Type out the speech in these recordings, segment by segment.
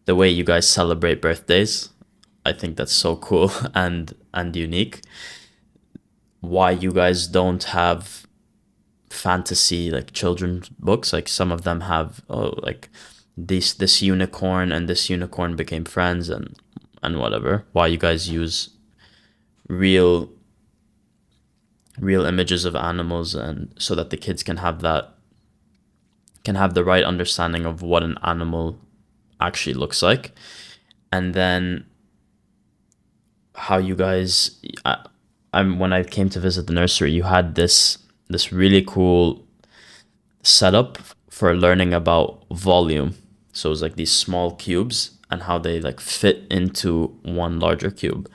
the way you guys celebrate birthdays. I think that's so cool and unique. Why you guys don't have fantasy like children's books? Like some of them have, oh, like this unicorn and this unicorn became friends and whatever. Why you guys use real real images of animals, and so that the kids can have the right understanding of what an animal actually looks like. And then how you guys, I'm when I came to visit the nursery, you had this really cool setup for learning about volume. So it was like these small cubes and how they like fit into one larger cube.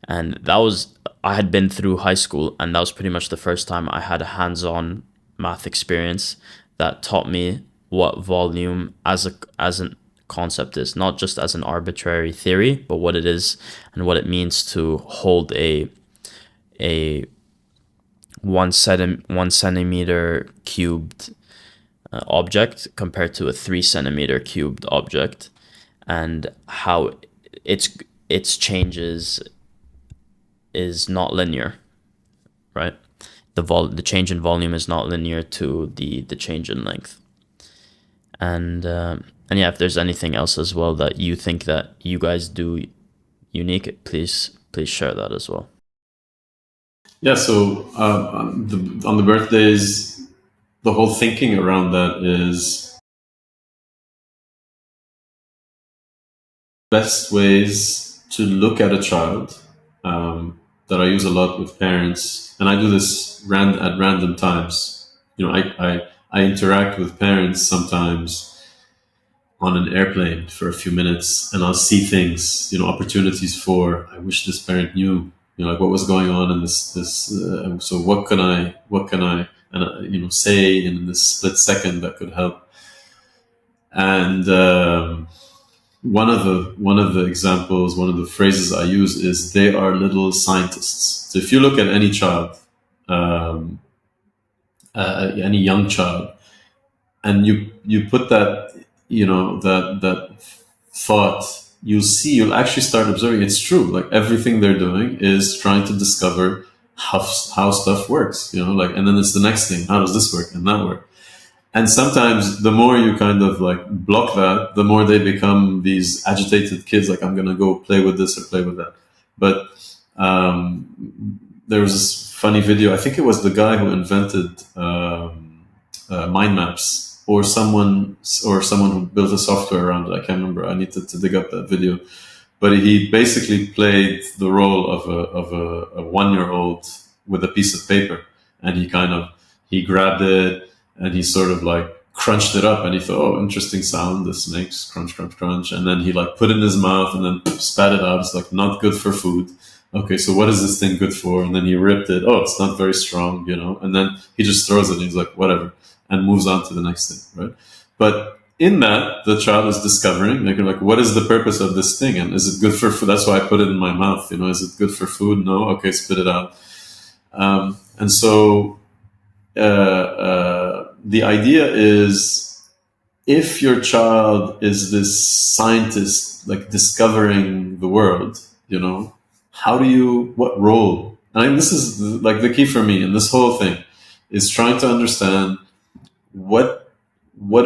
And that was, I had been through high school, and that was pretty much the first time I had a hands-on math experience that taught me what volume as a concept is, not just as an arbitrary theory, but what it is and what it means to hold a 1 centimeter cubed object compared to a 3 centimeter cubed object, and how its its changes is not linear, right? The change in volume is not linear to the change in length. And yeah, if there's anything else as well that you think that you guys do unique, please share that as well. Yeah. So on the birthdays, the whole thinking around that is best ways to look at a child, that I use a lot with parents, and I do this at random times. I interact with parents sometimes on an airplane for a few minutes, and I'll see things, opportunities for, I wish this parent knew, like what was going on in this. So what can I, and say in this split second that could help. And one of the examples, one of the phrases I use is, they are little scientists. So if you look at any child, um, any young child, and you put that, that thought, you'll actually start observing it's true. Like everything they're doing is trying to discover how stuff works. Like, and then it's the next thing, how does this work and that work. And sometimes the more you kind of like block that, the more they become these agitated kids, like, I'm gonna go play with this or play with that. But there was this funny video, I think it was the guy who invented mind maps, or someone who built a software around it. I can't remember. I need to dig up that video. But he basically played the role of a 1-year-old with a piece of paper, and he grabbed it, and he sort of like crunched it up, and he thought, oh, interesting sound, this makes crunch, crunch, crunch, and then he like put it in his mouth and then spat it out. It's like, not good for food. Okay, so what is this thing good for? And then he ripped it. Oh, it's not very strong, and then he just throws it, and he's like, whatever, and moves on to the next thing, right? But in that, the child is discovering, like, what is the purpose of this thing, and is it good for food? That's why I put it in my mouth. Is it good for food? No. Okay, spit it out. And so the idea is, if your child is this scientist, like discovering the world, what role? And this is like the key for me in this whole thing, is trying to understand what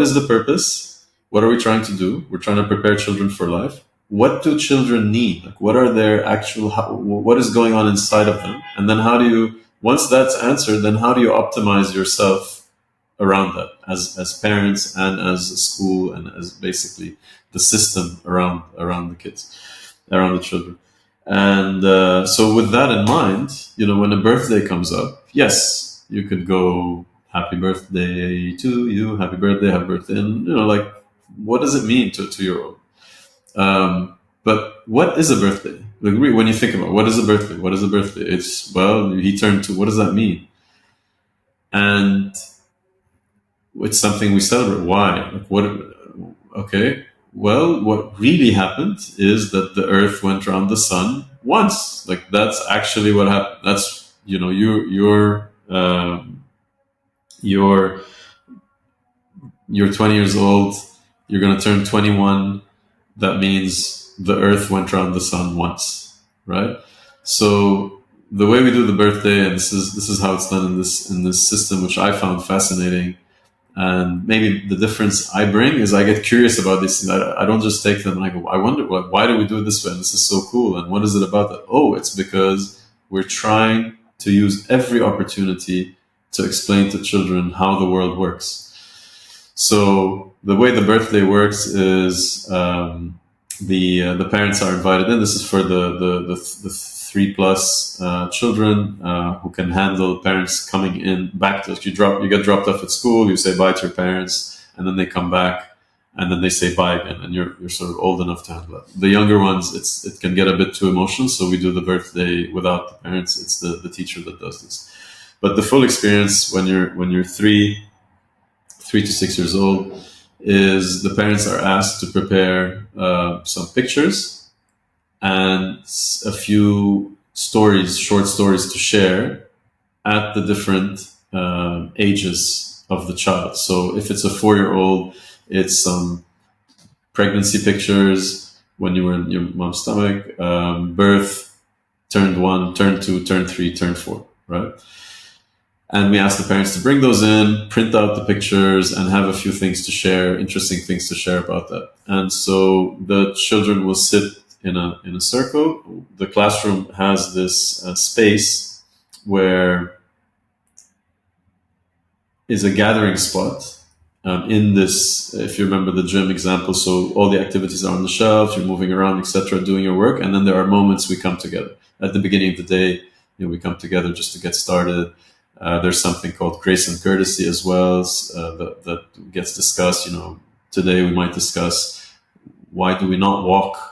is the purpose? What are we trying to do? We're trying to prepare children for life. What do children need? Like, what are their what is going on inside of them? And then once that's answered, then how do you optimize yourself around that, as parents and as a school and as basically the system around the kids, around the children. And so with that in mind, when a birthday comes up, yes, you could go, happy birthday to you, happy birthday, and like, what does it mean to your own? But what is a birthday? Like, when you think about what is a birthday, it's, well, he turned two. What does that mean? And it's something we celebrate. Why? Like, what? Okay. Well, what really happened is that the Earth went around the sun once. Like, that's actually what happened. That's, you're 20 years old. You're gonna turn 21 that means the Earth went around the sun once, right? So the way we do the birthday, and this is how it's done in this system, which I found fascinating. And maybe the difference I bring is I get curious about these things. I don't just take them and I go, I wonder, why do we do it this way? And this is so cool. And what is it about that? Oh, it's because we're trying to use every opportunity to explain to children how the world works. So the way the birthday works is the parents are invited in. This is for the 3+ children who can handle parents coming in back to you get dropped off at school. You say bye to your parents, and then they come back, and then they say bye again, and you're sort of old enough to handle it. The younger ones, it can get a bit too emotional, so we do the birthday without the parents. It's the teacher that does this. But the full experience when you're 3 to 6 years old is the parents are asked to prepare some pictures and a few stories, short stories to share at the different ages of the child. So if it's a 4-year-old, it's some pregnancy pictures when you were in your mom's stomach, birth, turned 1, turned 2, turned 3, turned 4, right? And we ask the parents to bring those in, print out the pictures, and have a few things to share, interesting things to share about that. And so the children will sit in a circle. The classroom has this space where is a gathering spot in this. If you remember the gym example, so all the activities are on the shelf, you're moving around, etc., doing your work, and then there are moments we come together. At the beginning of the day, we come together just to get started. There's something called grace and courtesy as well that gets discussed. Today we might discuss why do we not walk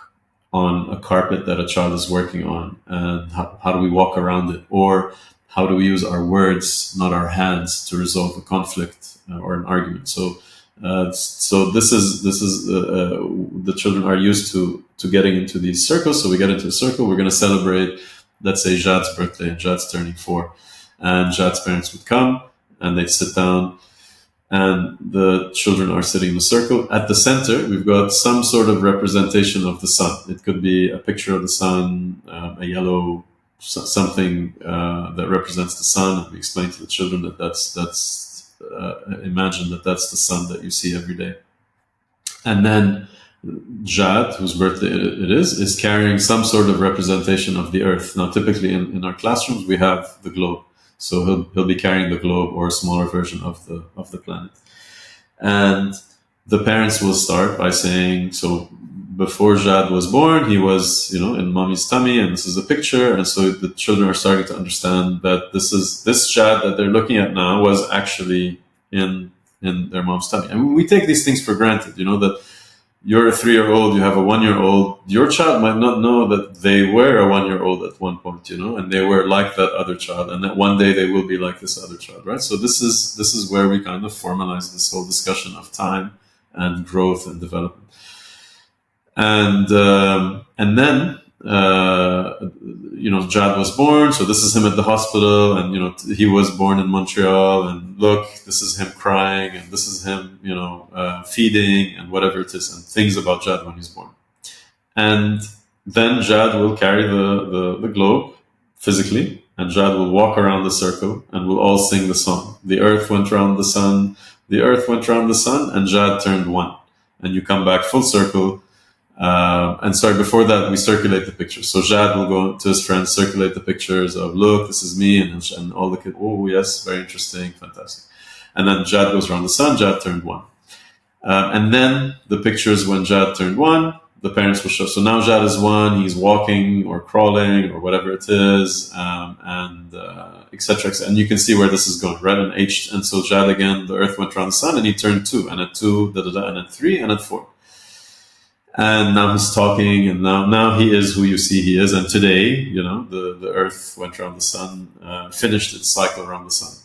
on a carpet that a child is working on, and how do we walk around it, or how do we use our words, not our hands, to resolve a conflict or an argument. So this is the children are used to getting into these circles. So we get into a circle. We're going to celebrate, let's say, Jad's birthday, and Jad's turning 4. And Jad's parents would come and they'd sit down, and the children are sitting in a circle. At the center, we've got some sort of representation of the sun. It could be a picture of the sun, a yellow something that represents the sun. And we explain to the children that imagine that's the sun that you see every day. And then Jad, whose birthday it is carrying some sort of representation of the earth. Now, typically in our classrooms, we have the globe. So he'll be carrying the globe or a smaller version of the planet. And the parents will start by saying, so before Jad was born, he was, in mommy's tummy, and this is a picture. And so the children are starting to understand that this Jad that they're looking at now was actually in their mom's tummy. And we take these things for granted, that you're a 3-year-old, you have a 1-year-old. Your child might not know that they were a 1-year-old at one point, and they were like that other child, and that one day they will be like this other child, right? So this is where we kind of formalize this whole discussion of time and growth and development. And then Jad was born, so this is him at the hospital, and he was born in Montreal, and look, this is him crying, and this is him feeding, and whatever it is, and things about Jad when he's born. And then Jad will carry the globe physically, and Jad will walk around the circle, and we'll all sing the song. The earth went around the sun, the earth went around the sun, and Jad turned 1. And you come back full circle. And sorry, before that, we circulate the pictures. So Jad will go to his friends, circulate the pictures of, look, this is me, and all the kids, oh, yes, very interesting, fantastic. And then Jad goes around the sun, Jad turned 1. And then the pictures when Jad turned 1, the parents will show. So now Jad is 1, he's walking or crawling or whatever it is, and etc. And you can see where this is going, right? And so Jad again, the earth went around the sun, and he turned 2, and at 2, and at 3, and at 4. And now he's talking, and now he is who you see he is. And today, the earth went around the sun, finished its cycle around the sun.